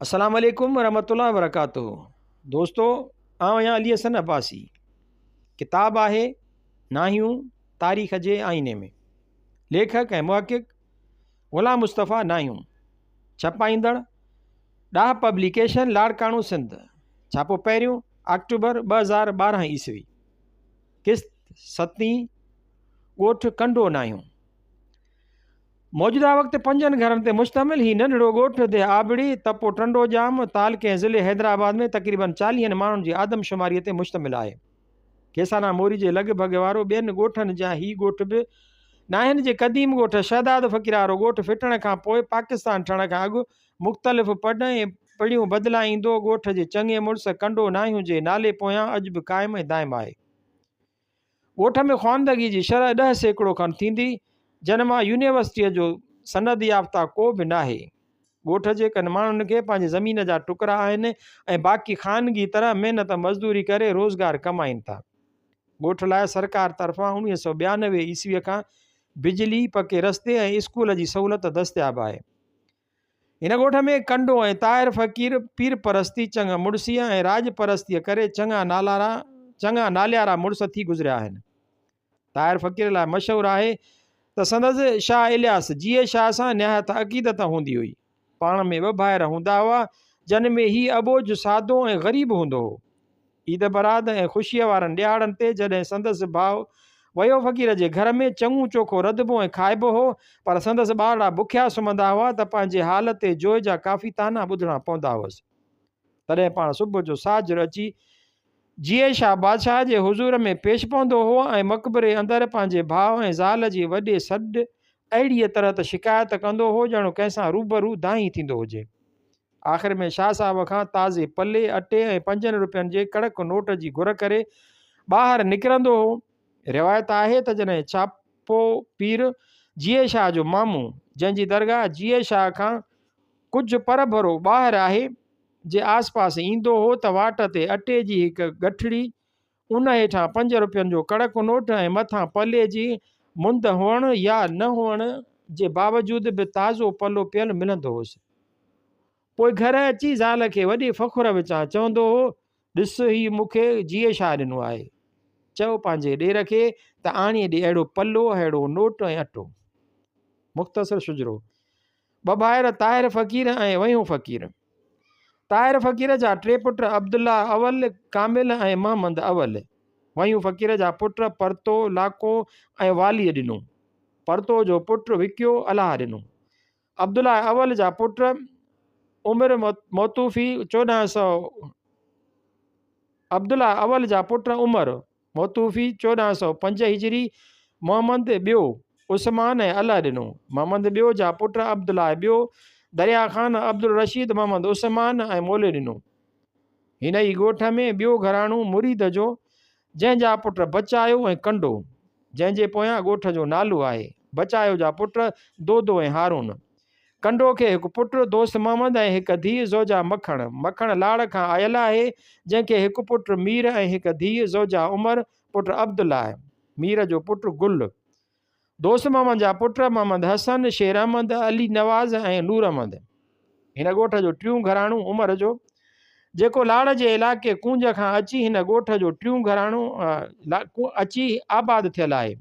अस्सलाम वालेकुम रहमतुल्लाहि वबरकातुहू। दोस्तों, आउं आहियां अली हसन अब्बासी। किताब आहे नाहियूं तारीख़ जे आईने में। लेखक ऐं मुहक़िक़ ग़ुलाम मुस्तफ़ा नाहियूं। छपाईंदड़ ॾाह पब्लिकेशन, लाड़काणू, सिंध। छापो पहिरियों अक्टूबर 2012 ईस्वी। किस्त 7, ॻोठु कंडो नाहियूं। मौजूदा वक़्तु 5 घरनि ते मुश्तमिल ही नंढड़ो ॻोठु दे आबड़ी तपो टंडो जाम तालके ज़िले हैदराबाद में तक़रीबन 40 माण्हुनि जी आदमशुमारीअ ते मुश्तमिल आहे। केसाना मोरी जे लॻभॻि वारो ॿियनि ॻोठनि जा ही ॻोठ बि नाहिनि जे क़दीम ॻोठ शहदाद फ़क़ीर वारो ॻोठु फिटण खां पोइ पाकिस्तान ठहण खां अॻु मुख़्तलिफ़ पढ़ियूं बदिलाईंदो ॻोठ जे चङे मुड़ुस कंडो नाहियूं जे नाले पोयां अॼु बि क़ाइमु ऐं दाइमु आहे। ॻोठ में ख़्वानदगी जी शरह 10% खनि थींदी, जन मां यूनिवर्सिटीअ जो सनद याफ़्ता को बि नाहे। ॻोठ जे कनि माण्हुनि खे पंहिंजे ज़मीन जा टुकरा आहिनि ऐं बाक़ी ख़ानगी तरह महिनत मज़दूरी करे रोज़गार कमाइनि था। ॻोठ लाइ सरकार तरफ़ां 1992 ईस्वीअ खां बिजली, पके रस्ते ऐं स्कूल जी सहूलियत दस्तियाबु आहे। हिन ॻोठ में कंडो ऐं ताहिर फ़क़ीर पीर परस्ती, चङा मुड़सीअ ऐं राज परस्तीअ करे चङा नालियारा मुड़ुस थी गुज़रिया आहिनि। ताहिर फ़क़ीर लाइ मशहूरु आहे त संदसि शाह इलियास जीए शाह सां निहायत अक़ीदत हूंदी हुई। पाण में 2 भाइर हूंदा हुआ, जन में ही अबोज सादो ऐं ग़रीब हूंदो हो। ईद बरात ऐं ख़ुशीअ वारनि ॾियारनि ते जॾहिं संदसि भाउ वयो फ़क़ीर जे घर में चङो चोखो रधिबो ऐं खाइबो हो, पर संदसि ॿारड़ा बुखिया सुम्हंदा हुआ त पंहिंजे हाल ते जोइ जा काफ़ी ताना ॿुधणा पवंदा हुअसि। तॾहिं पाण सुबुह जो साजर अची जीए शाह बादशाह जे हुज़ूर में पेश पवंदो हो ऐं मक़बरे अंदरि पंहिंजे भाउ ऐं ज़ाल जी वॾे सॾ अहिड़ीअ तरह त शिकायत कंदो हो ॼणो कंहिंसां रूबरू दाही थींदो हुजे। आख़िर में शाह साहब खां ताज़े पले, अटे ऐं 5 रुपयनि जे कड़क नोट जी घुर करे ॿाहिरि निकिरंदो हो। रिवायत आहे त जॾहिं छापो पीर जीए शाह जो मामू, जंहिंजी दरगाह जीए शाह खां कुझु पर भरो ॿाहिरि आहे, जे आसपास ईंदो हो त वाट ते अटे जी हिकु गठड़ी, उन हेठां 5 रुपयनि जो कड़क नोट ऐं मथां पले जी मुंद हुअण या न हुअण जे बावजूद बि ताज़ो पलो पियल मिलंदो हुअसि। पोइ घर अची ज़ाल खे वॾे फ़ख़ुर विचां चवंदो हो, ॾिस ही मूंखे जीए शाह ॾिनो आहे। चओ पंहिंजे ॾेर खे त आणे ॾे अहिड़ो पलो, अहिड़ो नोट ऐं अटो। मुख़्तसर शुजरो। 2 भाइर ताहिर फ़क़ीर ऐं वयूं फ़क़ीर। ताहिर फ़क़ीर जा 3 पुट अब्दुल्ला अवल, कामिल ऐं मोहम्मद अवल। वयूं फ़क़ीर जा पुट परतो, लाको ऐं वालीअ ॾिनो। परतो जो पुट विकियो, अलाह ॾिनो। अब्दुल्ला अवल जा पुट उमिर मोतूफ़ी 1400 अब्दुल्ला अवल जा पुट उमर मोतूफ़ी 1405 हिजरी, मोहम्मद ॿियो उस्मान ऐं अला ॾिनो। मोहम्मद ॿियो जा पुट अब्दुल्ला ॿियो, दरिया ख़ान, अब्दुल रशीद, मोहम्मद उस्मान ऐं मोले ॾिनो। हिन ई ॻोठ में ॿियो घराणो मुरीद जो, जंहिंजा पुट बचायो ऐं कंडो, जंहिंजे पोयां ॻोठ जो नालो आहे। बचायो जा पुट दोदो ऐं हारून। कंडो खे हिकु पुटु दोस्त मोहम्मद ऐं हिकु धीउ ज़ोजा मखण। मखण लाड़ खां आयल आहे, जंहिंखे हिकु पुटु मीर ऐं हिकु धीउ ज़ोजा उमर, पुटु अब्दुल्ला आहे। मीर जो पुटु गुल। दोस्त मोहम्मद जा पुट मोहम्मद हसन, शेर अहमद, अली नवाज़ ऐं नूर अहमद। हिन ॻोठ जो टियों घराणो उमर जो, जेको लाड़ जे इलाइक़े कूंज खां अची हिन ॻोठ जो टियों घराणो अची आबाद थियल आहे।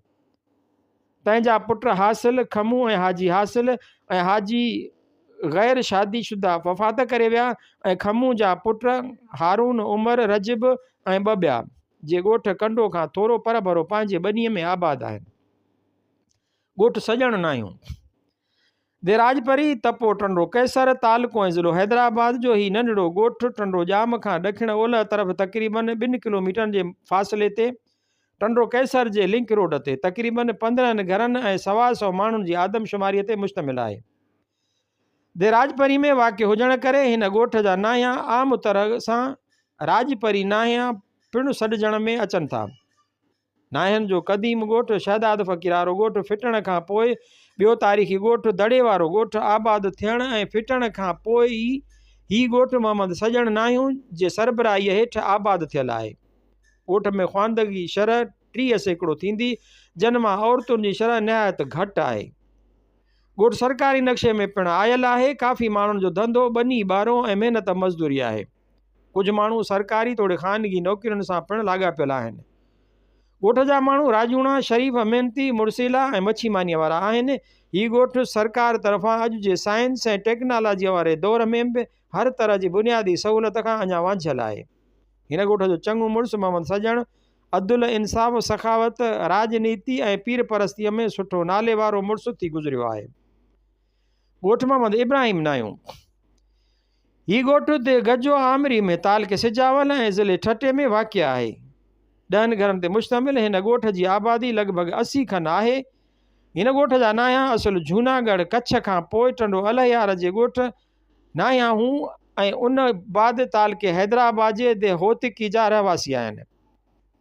तंहिंजा पुट हासिल, खमू ऐं हाजी हासिल ऐं हाजी ग़ैर शादीशुदा वफ़ात करे विया ऐं खमू जा पुट हारून, उमर, रजब ऐं 2 ॿिया, जे ॻोठ कंडो खां थोरो पर भरो पंहिंजे ॿनीअ में आबाद आहिनि। ॻोठ सॼण नाहियूं। देराजपरी तपो टंडो कैसर, तालको ऐं ज़िलो हैदराबाद जो ही नंढड़ो ॻोठ टंडो जाम खां ॾखिण ओलह तरफ़ तक़रीबन 2 किलोमीटरनि जे फ़ासिले ते टंडो कैसर जे लिंक रोड ते तक़रीबन 15 घरनि ऐं 125 माण्हुनि जी आदमशुमारीअ ते मुश्तमिल आहे। देराजपरी में वाक़िअ हुजण करे हिन ॻोठ जा नाहियां आम तरह सां राजपरी नाहियां पिणु सॾिजण में अचनि था। नाहियनि जो क़दीम ॻोठ शहदाद फ़क़ीर वारो ॻोठ फिटण खां पोइ ॿियो तारीख़ी ॻोठ दड़े वारो ॻोठ आबाद थियण ऐं फिटण खां पोइ ई ही ॻोठ मोहम्मद सॼण नाहियूं जे सरबराहीअ हेठि आबाद थियल आहे। ॻोठ में ख़्वानदगी शरह 30% थींदी, जन मां औरतुनि जी शरह निहायत घटि आहे। ॻोठु सरकारी नक्शे में पिणु आयल आहे। काफ़ी माण्हुनि जो धंधो ॿनी ॿारो ऐं महिनत मज़दूरी आहे। कुझु माण्हू सरकारी तोड़े ख़ानगी नौकरियुनि सां पिणु लाॻापियल आहिनि। ॻोठ जा माण्हू राजूणा, शरीफ़, मेहनती, मुड़सीला ऐं मच्छीमानीअ वारा आहिनि। हीउ ॻोठु सरकार तरफ़ां अॼु जे साइंस ऐं टेक्नोलॉजीअ वारे दौर में बि हर तरह जी बुनियादी सहूलियत खां अञा वांझियल आहे। हिन ॻोठ जो चङो मुड़ुसु मोहम्मद सजण अदुल, इंसाफ़, सखावत, राजनीति ऐं पीर परस्तीअ में सुठो नाले वारो मुड़ुसु थी गुज़रियो आहे। ॻोठु मोहम्मद इब्राहिम नायूं। हीउ ॻोठु ते गजो आमरी में तालके सिजावल ऐं ज़िले ठटे में वाक़िअ आहे। 10 घरनि ते मुश्तमिल हिन ॻोठ जी आबादी लॻभॻि 80 खन आहे। हिन ॻोठ जा नाया असुलु जूनागढ़ कच्छ खां पोइ टंडो अलहयार जे ॻोठ नाया हूं ऐं उन बाद तालके हैदराबाद जे दे होतिकी जा रहवासी आहिनि।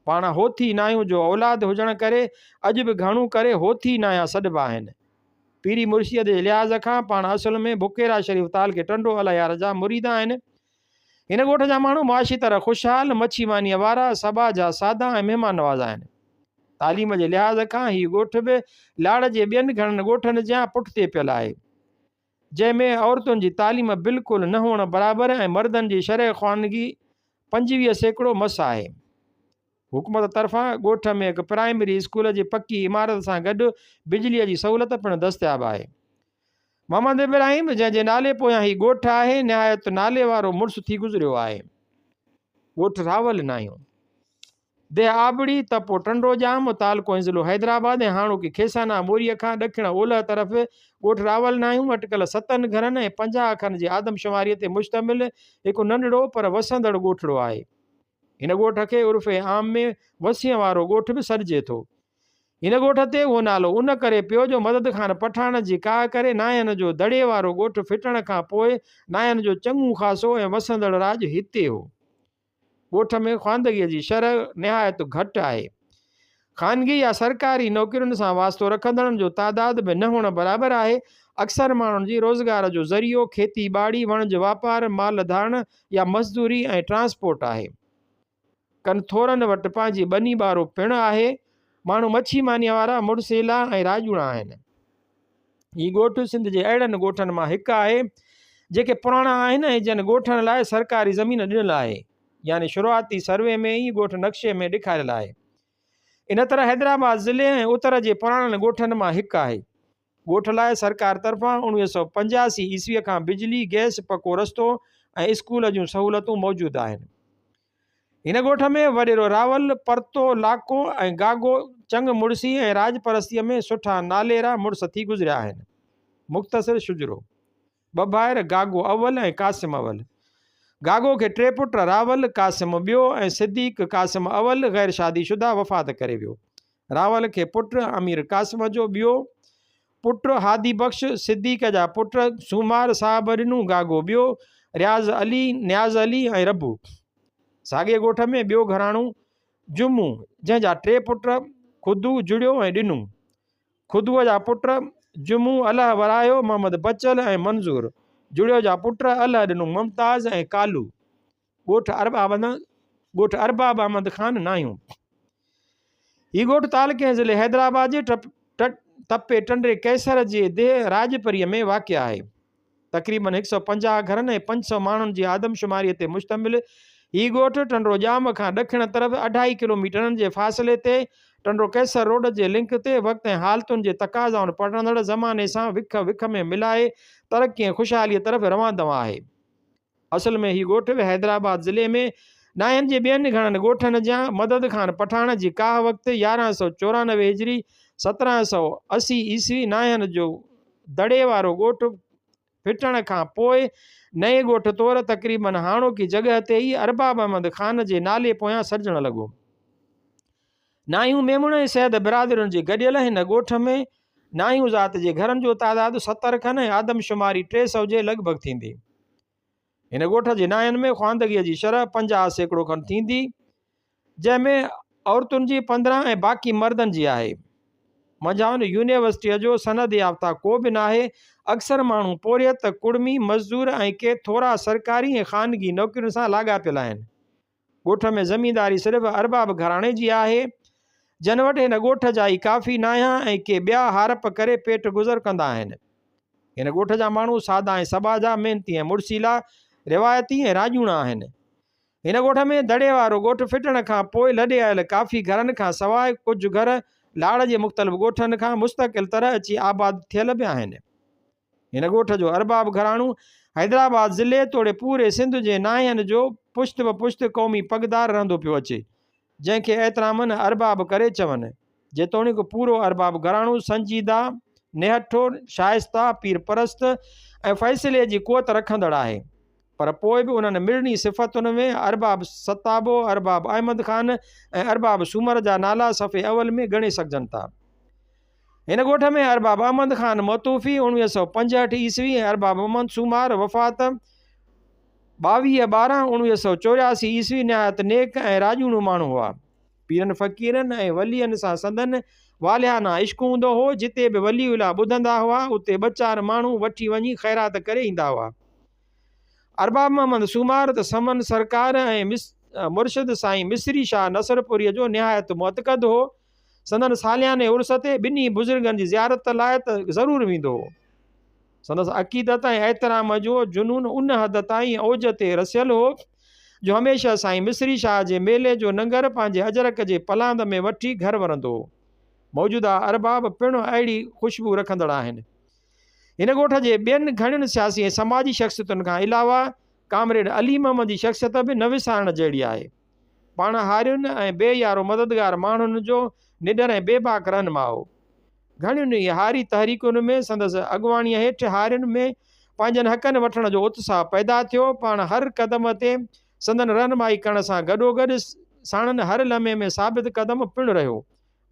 पाण होथी नायूं जो औलाद हुजण करे अॼु बि घणो करे होथी नाया सॾिबा आहिनि। पीरी मुर्शीअ जे लिहाज़ खां पाण असुल में बुकेरा शरीफ़ तालके टंडो अलहयार जा मुरीद आहिनि। हिन ॻोठ जा माण्हू मुआशी तरह ख़ुशहाल, मच्छीमानीअ वारा, सभा जा सादा ऐं महिमान नवाज़ आहिनि। तालीम जे लिहाज़ खां हीउ ॻोठु बि लाड़ जे ॿियनि घणनि ॻोठनि जा पुठिते पियल आहे, जंहिंमें औरतुनि जी तालीम बिल्कुलु न हुअण बराबरि ऐं मर्दनि जी शरह ख़वानगी 25% मस आहे। हुकूमत तरफ़ां ॻोठ में हिकु प्राइमरी स्कूल जी पकी इमारत सां गॾु बिजलीअ जी सहूलियत पिणु दस्तियाबु आहे। मोहम्मद इब्राहिम जंहिंजे नाले पोयां हीउ ॻोठु आहे, निहायत नाले वारो मुड़ुसु थी गुज़रियो आहे। ॻोठु रावल नायूं। देह आबड़ी, तपो टंडो जाम, तालको ऐं ज़िलो हैदराबाद ऐं हाणोकी खेसाना मोरीअ खां ॾखिण ओलह तरफ़ ॻोठु रावल नायूं अटिकल 7 घरनि ऐं 50 खन जी आदमशुमारीअ ते मुश्तमिल हिकु नंढड़ो पर वसंदड़ ॻोठड़ो आहे। हिन ॻोठ खे उर्फ़ आम में वसीअ वारो ॻोठु बि सॾिजे थो। हिन ॻोठ ते उहो नालो उन करे पियो जो मदद ख़ान पठान जी काह करे नायनि जो दड़े वारो ॻोठु फिटण खां पोइ नायनि जो चङो ख़ासो ऐं वसंदड़ राज हिते हो। ॻोठ में ख़्वानदगीअ जी शरह निहायत घटि आहे। ख़ानगी या सरकारी नौकरियुनि सां वास्तो रखंदड़नि जो तादाद बि न हुअण बराबरि आहे। अक्सर माण्हुनि जी रोज़गार जो ज़रियो खेती ॿाड़ी, वणज वापार, माल धारण या मज़दूरी ऐं ट्रांसपोर्ट आहे। कनि थोरनि वटि पंहिंजी ॿनी ॿारो पिणु आहे। माण्हू मच्छीमानीअ वारा, मुड़सेला ऐं राजूणा आहिनि। हीउ ॻोठु सिंध जे अहिड़नि ॻोठनि मां हिकु आहे जेके पुराणा आहिनि ऐं जिन ॻोठनि लाइ सरकारी ज़मीन ॾिनल आहे, यानी शुरूआती सर्वे में ई ॻोठु नक्शे में ॾेखारियल आहे। इन तरह हैदराबाद ज़िले ऐं उतर जे पुराणनि ॻोठनि मां हिकु आहे। ॻोठ लाइ सरकार तरफ़ां 1985 ईस्वीअ खां बिजली, गैस, पको रस्तो ऐं स्कूल जूं सहूलियतूं मौजूदु आहिनि। हिन ॻोठ में वॾेरो रावल, परतो, लाको ऐं गागो चंग मुड़सी ऐं राजपरस्तीअ में सुठा नालेरा मुड़ुस थी गुज़रिया आहिनि। मुख़्तसिर शुजरो 2 भाइर, गागो अव्वल ऐं कासिम अव्वल। गागो खे 3 पुट, रावल, कासिम ॿियो ऐं सिद्दीक़ कासिम अव्वल गैर शादीशुदा वफ़ात करे वियो। रावल खे पुट अमीर कासिम जो ॿियो पुट हादी बख्श, सिद्दीक़ जा पुट सूमार साहब ॾिनू, गागो ॿियो, रियाज़ अली, न्याज़ अली ऐं रबू। साॻे ॻोठ में ॿियो घराणो जुमू, जंहिंजा 3 पुट खुदू जुड़ियो ऐं ॾिनू। खुदूअ जा पुट जुमू अलाह वरायो, मोहम्मद बचल ऐं मंज़ूर। जुड़ियो जा पुट अलाह ॾिनू, मुमताज़ ऐं कालू। ॻोठ अरबाब अहमद ख़ान नायूं। हीउ ॻोठु तालके ज़िले हैदराबाद जे तपे टंडे कैसर जे देह राजपरीअ में वाक़िअ आहे। तक़रीबन 150 घरनि ऐं 500 माण्हुनि जी आदमशुमारीअ ते मुश्तमिल हीउ ॻोठु टंडो जाम खां ॾखिण तरफ़ 2.5 किलोमीटरनि जे फ़ासिले ते टंडो कैसर रोड जे लिंक ते वक़्त ऐं हालतुनि जे तक़ाज़ाउनि पढ़ंदड़ ज़माने सां विख में मिलाए तरक़ी ऐं ख़ुशहालीअ तरफ़ रवां दवा आहे। असल में हीउ ॻोठु हैदराबाद ज़िले में नायनि जे ॿियनि घणनि ॻोठनि जा मदद ख़ान पठान जी काह वक़्तु 1194 हिजरी 1780 ईस्वी नायनि जो दड़े वारो ॻोठु फिटण खां पोइ नए ॻोठ तौरु तक़रीबन हाणोकी जॻह ते ई अरबाब अहमद ख़ान जे नाले पोयां सॾजण लॻो। नायूं मेमुण ऐं सैद बिरादरियुनि जी गॾियल हिन ॻोठ में नायूं ज़ात जे घरनि जो तादादु 70 खनि ऐं आदमशुमारी 300 जे लॻभॻि थींदी। हिन ॻोठ जे नायनि में ख़्वानदगीअ जी शरह 50% खनि थींदी, जंहिंमें औरतुनि जी 15 ऐं बाक़ी मर्दनि जी आहे। मंझाउनि यूनिवर्सिटीअ जो सनद याफ़्ता को बि न आहे। अक्सर माण्हू पोरियत, कुड़मी, मज़दूर ऐं के थोरा सरकारी ऐं ख़ानगी नौकरियुनि सां लाॻापियल आहिनि। ॻोठ में ज़मीनदारी सिर्फ़ु अरबाब घराणे जी आहे, जन वटि हिन ॻोठ जा ई काफ़ी नाया ऐं के ॿिया हारप करे पेट गुज़र कंदा आहिनि। हिन ॻोठ जा माण्हू सादा ऐं सभा जा, महिनती ऐं मुड़सीला, रिवायती ऐं राजूणा आहिनि। हिन ॻोठ में दड़े वारो ॻोठु फिटण खां पोइ लॾे आयल काफ़ी घरनि खां सवाइ कुझु घर लाड़ जे मुख़्तलिफ़ ॻोठनि खां मुस्तक़िल तरह अची आबाद थियल बि आहिनि। हिन ॻोठ जो अरबाब घराणो हैदराबाद ज़िले तोड़े पूरे सिंध जे नाहियनि जो पुश्त ब पुश्त क़ौमी पगदार रहंदो पियो अचे, जंहिंखे एतरामन अरबाब करे चवनि। जेतोणीकि पूरो अरबाब घराणो संजीदा, निहठो, शाइस्ता, पीर परस्त ऐं फ़ैसिले जी क़ुवत रखंदड़ आहे, पर पोइ बि उन्हनि मिड़नी सिफ़तुनि में अरबाब सताबो, अरबाब अहमद ख़ान ऐं अरबाब सूमर जा नाला सफ़े अवल में ॻणे सघजनि था। हिन ॻोठ में अरबाब अहमद ख़ान मतूफ़ी 1965 ईस्वी ऐं अरबाब अहमद सूमार वफ़ात 22/12/1984 ईस्वी निहायत नेक ऐं राजूणो माण्हू हुआ। पीरनि फ़क़ीरनि ऐं वलीअनि सां संदन वालियाना इश्क हूंदो हो। जिते बि वली उला ॿुधंदा हुआ उते ॿ चारि माण्हू वठी वञी ख़ैरात करे ईंदा हुआ। अरबाब मोहम्मद सूमार त समन सरकार ऐं मुर्शिद साईं मिस्री शाह नसरपुरीअ जो निहायत मुअतक़द हो। संदन सालियाने उर्स ते ॿिन्ही बुज़ुर्गनि जी ज़ियारत लाइ त ज़रूरु वेंदो हो। संदसि अक़ीदत ऐं एहतराम जो जुनून उन हद ताईं ओज ते रसियल हो जो हमेशह साईं मिस्री शाह जे मेले जो नंगर पंहिंजे अजरक जे पलांद में वठी घर वरंदो हो। मौजूदा अरबाब पिणु अहिड़ी ख़ुशबू रखंदड़ आहिनि। हिन ॻोठ जे ॿियनि घणियुनि सियासी ऐं समाजी शख़्सियतुनि खां अलावा कामरेड अली मोहम्मद जी शख़्सियत बि न विसारण जहिड़ी आहे। पाण हारियुनि ऐं बेयारो मददगार माण्हुनि जो निडर ऐं बेबाक रहनुमा हो। घणियुनि हारी तहरीकुनि में संदसि अॻुवाणीअ हेठि हारियुनि में पंहिंजनि हक़नि वठण जो उत्साह पैदा थियो। पाण हर क़दम ते संदन रहनुमाई करण सां गॾोगॾु साणनि हर लम्हे में साबित क़दम पिणु रहियो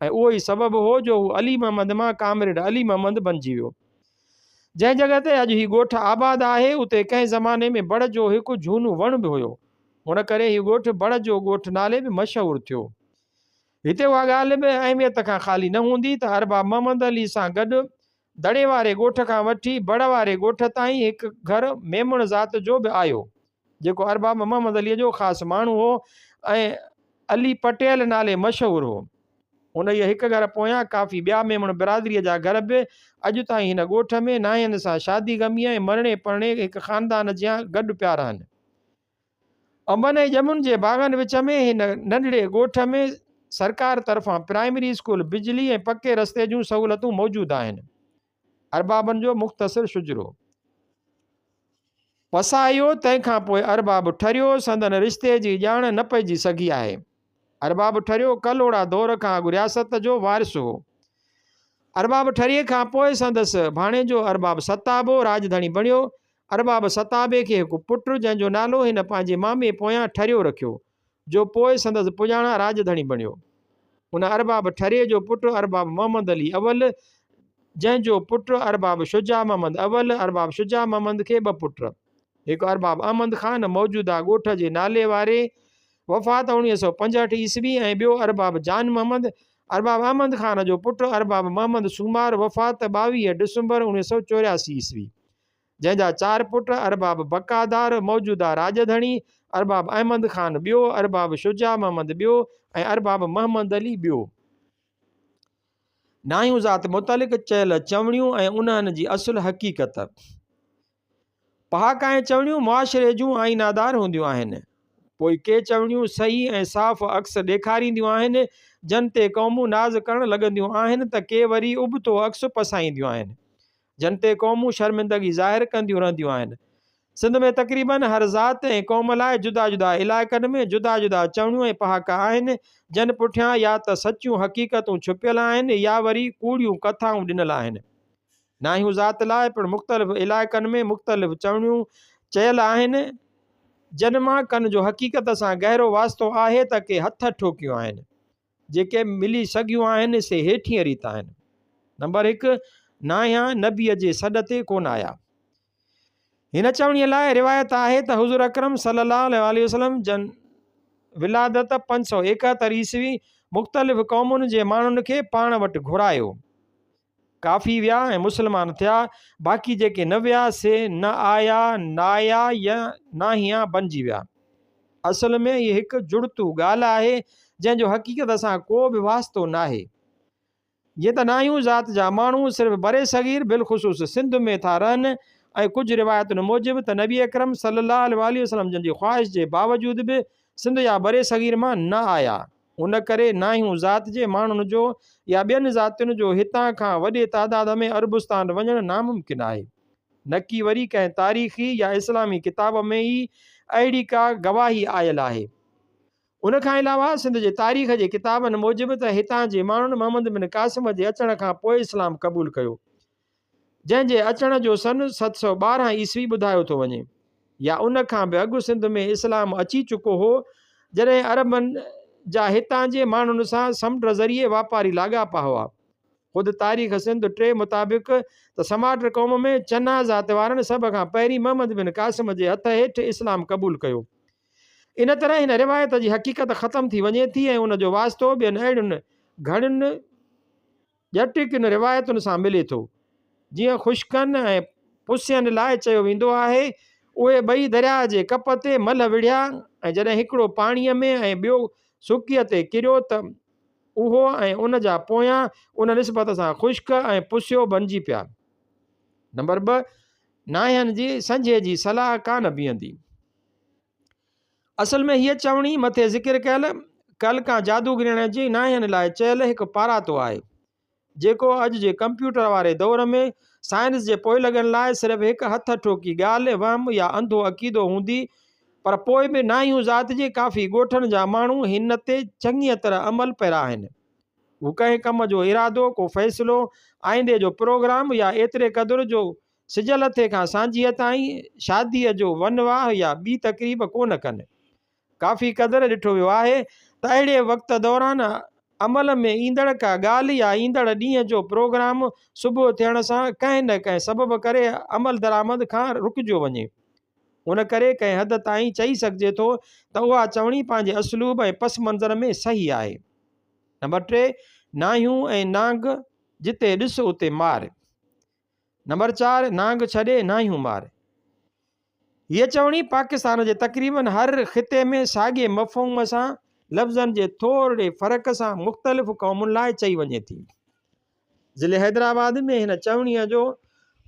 ऐं उहो ई सबबु हो जो हू अली मोहम्मद मां कामरेड अली मोहम्मद बणिजी वियो। जंहिं जॻह ते अॼु हीउ ॻोठु आबाद आहे उते कंहिं ज़माने में बड़ जो हिकु झूनो वण बि हुयो। हुन करे हीउ ॻोठु बड़ जो ॻोठु नाले बि मशहूरु थियो। हिते उहा ॻाल्हि बि अहमियत खां ख़ाली न हूंदी त अरबाब मोहम्मद अली सां गॾु दड़े वारे ॻोठ खां वठी बड़ वारे ॻोठ ताईं हिकु घर मेमुण ज़ात जो बि आयो, जेको अरबाब मोहम्मद अलीअ जो ख़ासि माण्हू हो ऐं अली पटेल नाले मशहूरु हो। उन इहे हिकु घर पोयां काफ़ी ॿिया मेमुण बिरादरीअ जा घर बि अॼु ताईं हिन ॻोठ में नाहियनि सां शादी ग़मीअ ऐं मरणे पढ़णे हिकु ख़ानदान जा गॾु पिया रहनि। अंबनि ऐं ॼमुनि जे बाग़नि विच में हिन नंढड़े ॻोठ में सरकार तरफ़ां प्राइमरी स्कूल, बिजली ऐं पके रस्ते जूं सहूलियतूं मौजूदु आहिनि। अरबाबनि जो मुख़्तसिर शुजरो पसायो तंहिंखां पोइ अरबाब ठरियो। संदन रिश्ते जी ॼाण न पइजी सघी आहे। अरबाब ठरियो कलोड़ा दौर खां अॻु रियासत जो वारिस हो। अरबाब ठरीअ खां पोइ संदसि भाणेजो अरबाब सताबो राजधानी बणियो। अरबाब सताबे खे हिकु पुटु जंहिंजो नालो हिन पंहिंजे मामे पोयां ठरियो रखियो, जो पोइ संदसि पुॼाणा राजधानी बणियो। उन अरबाब ठरे जो पुटु अरबाब मोहम्मद अली अवल, जंहिंजो पुटु अरबाब शुजा मोहम्मद अवल। अरबाब शुजा मोहम्मद खे ॿ पुट, हिकु अरबाब अहमद ख़ान मौजूदा ॻोठ जे नाले वारे, वफ़ात 1965 ईस्वी, ऐं ॿियो अरबाब जान मोहम्मद। अरबाब अहमद ख़ान जो पुटु अरबाब मोहम्मद सूमार, वफ़ात 22 डिसंबर 1984 ईस्वी, जंहिंजा 4 पुट अरबाब बकादार मौजूदा राजधणी, अरबाब अहमद ख़ान ॿियो, अरबाब शुजा मोहम्मद ॿियो ऐं अरबाब मोहम्मद अली ॿियो। नाहियूं ज़ात मुतलिक़ चयल चवणियूं ऐं उन्हनि जी असुल हक़ीक़त। पहाका ऐं चवणियूं मुआशिरे जूं आईनादार हूंदियूं आहिनि। पोइ के चवणियूं सही ऐं साफ़ अक्स ॾेखारींदियूं आहिनि, जन ते क़ौमूं नाज़ करणु लॻंदियूं आहिनि, त के वरी उबतो अक्स पसाईंदियूं आहिनि, जन ते क़ौमूं शर्मिंदगी ज़ाहिर कंदियूं रहंदियूं आहिनि। सिंध में तक़रीबन हर ज़ात ऐं क़ौम लाइ जुदा जुदा इलाइक़नि में जुदा जुदा चवणियूं ऐं पहाका आहिनि, जन पुठियां या त सचियूं हक़ीक़तूं छुपियल आहिनि या वरी कूड़ियूं कथाऊं ॾिनल आहिनि। नाहियूं ज़ात लाइ पिणु मुख़्तलिफ़ इलाइक़नि में मुख़्तलिफ़ चवणियूं चयल आहिनि, जन मां कन जो हक़ीक़त सां गहरो वास्तो आहे त के हथ ठोकियूं आहिनि। जेके मिली सघियूं आहिनि से हेठियां रीत आहिनि। नंबर 1, नाहियां नबीअ जे सॾ ते कोन आया। हिन चवणीअ लाइ रिवायत आहे त हुज़ूर अकरम सल्लल्लाहु अलैहि वसल्लम जन विलादत 571 ईस्वी मुख़्तलिफ़ क़ौमुनि जे माण्हुनि खे पाण वटि घुरायो। काफ़ी विया ऐं मुस्लमान थिया, बाक़ी जेके न विया से न आया, नाया या नाहियां बणिजी विया। असल में इहा हिकु जुड़तू ॻाल्हि आहे जंहिंजो हक़ीक़त सां को बि वास्तो नाहे। ये त नाहियूं ज़ात जा माण्हू सिर्फ़ु बरे सग़ीर बिलख़ुसूस सिंध में था रहनि ऐं कुझु रिवायतुनि मूजिबि त नबी अकरम सल्लल्लाहु अलैहि वसल्लम जन जी ख़्वाहिश जे बावजूद बि सिंध या बरे सग़ीर मां न आया। उन करे नाहियूं ज़ात जे माण्हुनि जो या ॿियनि ज़ातियुनि जो हितां खां वॾे तादाद में अरबुस्तान वञणु नामुमकिन आहे। न की वरी कंहिं तारीख़ी या इस्लामी किताब में ई अहिड़ी का गवाही आयल आहे। उन खां अलावा सिंध जे तारीख़ जे किताबनि मूजिबि त हितां जे माण्हुनि मोहम्मद बिन क़ासिम जे अचण खां पोइ इस्लाम क़बूल कयो, जंहिंजे अचण जो सन 712 ईस्वी ॿुधायो थो वञे, या उन खां बि अॻु सिंध में इस्लाम अची चुको हो जॾहिं अरबनि जा हितां जे माण्हुनि सां समुंड ज़रिए वापारी लाॻापा हुआ। ख़ुदि तारीख़ सिंध 3 मुताबिक़ त समाट क़ौम में चना ज़ात वारनि सभ खां पहिरीं मोहम्मद बिन क़ासिम जे हथ हेठि इस्लाम क़बूल कयो। इन तरह हिन रिवायत जी हक़ीक़त ख़तम थी वञे थी ऐं उन जो वास्तो ॿियनि अहिड़ियुनि घणनि ॼटिकियुनि रिवायतुनि सां मिले थो। जीअं ख़ुश्कनि ऐं पुसियनि लाइ चयो वेंदो आहे, उहे ॿई दरिया जे कप ते मल विढ़िया ऐं जॾहिं हिकिड़ो पाणीअ में ऐं ॿियो सुकीअ ते किरियो त उहो ऐं उन जा पोयां उन निस्बत सां ख़ुश्क ऐं पुसियो बणिजी पिया। नंबर 2, नायनि जी संझे जी सलाह कान बीहंदी। असल में हीअ चवणी मथे ज़िक्र कयल कल खां जादूगरनि जी नायनि लाइ चयल हिकु पारातो आहे, जेको अॼु जे कंप्यूटर वारे दौर में साइंस जे पोइ लॻण लाइ सिर्फ़ु हिकु हथ ठोकी ॻाल्हि वहम या अंधो अक़ीदो हूंदी, पर पोइ बि नाहियूं ज़ात जे काफ़ी ॻोठनि जा माण्हू हिन ते चङीअ तरह अमल पिया आहिनि। हू कंहिं कम जो इरादो, को फ़ैसिलो, आईंदे जो प्रोग्राम या एतिरे क़दुरु जो सिजल हथे खां सांझीअ ताईं शादीअ जो वनवाह या ॿी तक़रीब कोन कनि। काफ़ी क़दुरु ॾिठो वियो आहे त अहिड़े वक़्त दौरान अमल में ईंदड़ का ॻाल्हि या ईंदड़ ॾींहं जो प्रोग्राम सुबुह थियण सां कंहिं न कंहिं सबबु करे अमल दरामद खां रुकिजो वञे। उन करे कंहिं हद ताईं चई सघिजे थो त उहा चवणी पंहिंजे असलूब ऐं पस मंज़र में सही आहे। नंबर 3, नाहियूं ऐं नांग जिते ॾिस उते मार। नंबर 4, नांग छॾे नाहियूं मार। हीअ चवणी पाकिस्तान जे तक़रीबन हर ख़िते में साॻिए मफ़हूम सां लफ़्ज़नि जे थोरे फ़र्क़ सां मुख़्तलिफ़ क़ौमुनि लाइ चई वञे थी। ज़िले हैदराबाद में हिन चवणीअ जो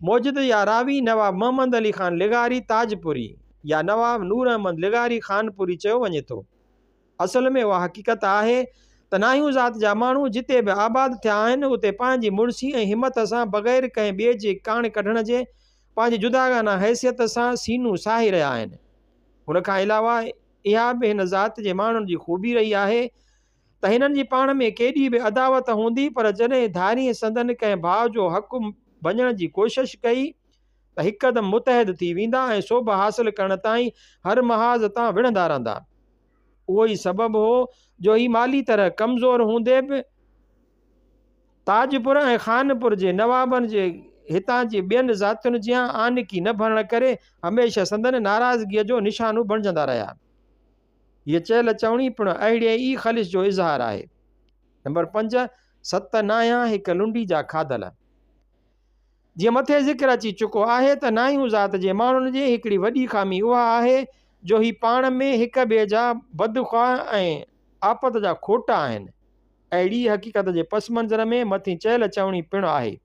मौजूद या रावी नवाब मोहम्मद अली ख़ान लिगारी ताजपुरी या नवाब नूर अहमद लिगारी खानपुरी चयो वञे थो। असल में उहा हक़ीक़त आहे त नाहियूं ज़ात जा माण्हू जिते बि आबाद थिया आहिनि उते पंहिंजी मुड़सी ऐं हिमत सां बग़ैर कंहिं ॿिए जे काण कढण जे पंहिंजी जुदागाना हैसियत सां सीनू साही रहिया आहिनि। हुन खां अलावा इहा बि हिन ज़ात जे माण्हुनि जी ख़ूबी रही आहे त हिननि जी पाण में केॾी बि अदावत हूंदी, पर जॾहिं धारी संदन कंहिं भाउ जो हक़ भञण जी कोशिशि कई त हिकदमि मुतहद थी वेंदा ऐं सोभ हासिलु करण ताईं हर महाज़ तां विढ़ंदा रहंदा। उहो ई सबबु हो जो ही माली तरह कमज़ोर हूंदे बि ताजपुर ऐं खानपुर जे नवाबनि जे हितां जी ॿियनि ज़ातियुनि जियां आनिकी न भरण करे हमेशह संदन नाराज़गीअ जो निशानू बणिजंदा रहिया। हीअ चयल चवणी पिणु अहिड़े ई ख़लिश जो इज़हार आहे। नंबर 5, 7 नाया हिकु लुंडी जा खाधल। जीअं मथे ज़िक्र अची चुको आहे त नाहियूं ज़ात जे माण्हुनि जी हिकिड़ी वॾी ख़ामी उहा आहे जो ही पाण में हिक ॿिए जा बदख़्वाह ऐं आपत जा खोटा आहिनि। अहिड़ी हक़ीक़त जे पस मंज़र में मथे चयल चवणी पिणु आहे,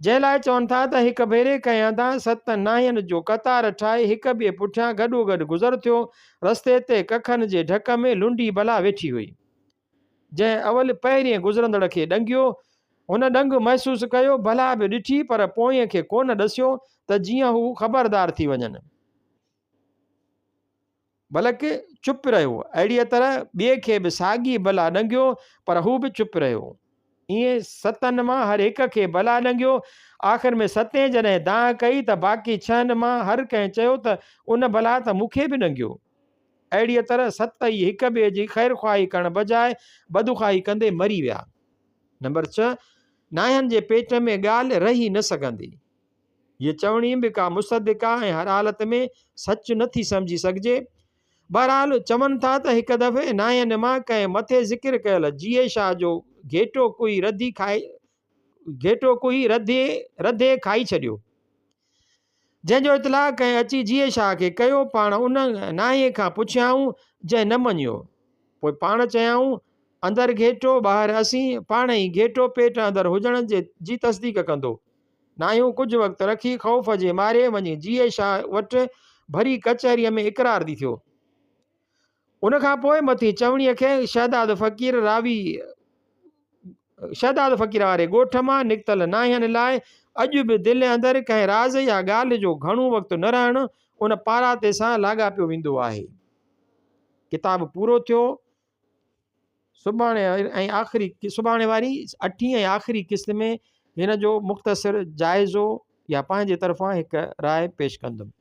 जंहिं लाइ चवनि था त हिकु भेरे कंहिं हंधा 7 नायनि जो कतार ठाहे हिक ॿिए पुठियां गॾोगॾु गुज़र थियो। रस्ते ते कखनि जे ढक में लुंडी भला वेठी हुई, जंहिं अवल पहिरीं गुज़रंदड़ खे ॾंगियो। हुन ॾंग महसूसु कयो, भला बि ॾिठी, पर पोइ खे कोन ॾसियो त जीअं हू ख़बरदार थी वञनि, बल्कि चुप रहियो। अहिड़ीअ तरह ॿिए खे बि साॻी भला ॾंगियो, पर हू बि चुप रहियो। ईअं 7 मां हर हिक खे भला ॾंगियो। आख़िर में 7 जॾहिं दांह कई त बाक़ी 6 मां हर कंहिं चयो त उन भला त मूंखे बि ॾंगियो। अहिड़ीअ तरह 7 ई हिक ॿिए जी ख़ैर ख़्वाही करण बजाए बदख़्वाही कंदे मरी विया। नंबर 6, नायनि जे पेट में ॻाल्हि रही न सघंदी। हीअ चवणी बि का मुसदिका ऐं हर हालत में सच नथी सम्झी सघिजे। बहरहाल चवनि था त हिकु दफ़े नायनि मां कंहिं मथे ज़िक्र कयल जीए शाह जो घेटो कोई रधे खाई छॾियो, जंहिंजो इतलाउ कंहिं अची जीए शाह खे कयो। पाण उन नाये खां पुछियाऊं, जंहिं न मञियो। पोइ पाण चयाऊं अंदरि घेटो ॿाहिरि असीं, पाण ई घेटो पेट अंदरि हुजण जी तस्दीक कंदो। नाहियूं कुझु वक़्तु रखी ख़ौफ़ जे मारे वञी जीए शाह वटि भरी कचहरीअ में इक़रार दी थियो। उनखां पोइ मथी चवणीअ खे शहदाद फ़क़ीर वारे ॻोठ मां निकितल नाहियनि लाइ अॼु बि दिलि अंदरि कंहिं राज़ या ॻाल्हि जो घणो वक़्तु न रहणु उन पाराते सां लाॻापियो वेंदो आहे। किताबु पूरो थियो। सुभाणे वारी 8हीं ऐं आख़िरी क़िस्त में हिन जो मुख़्तसिर जाइज़ो या पंहिंजे तरफ़ां हिकु राय पेश कंदुमि।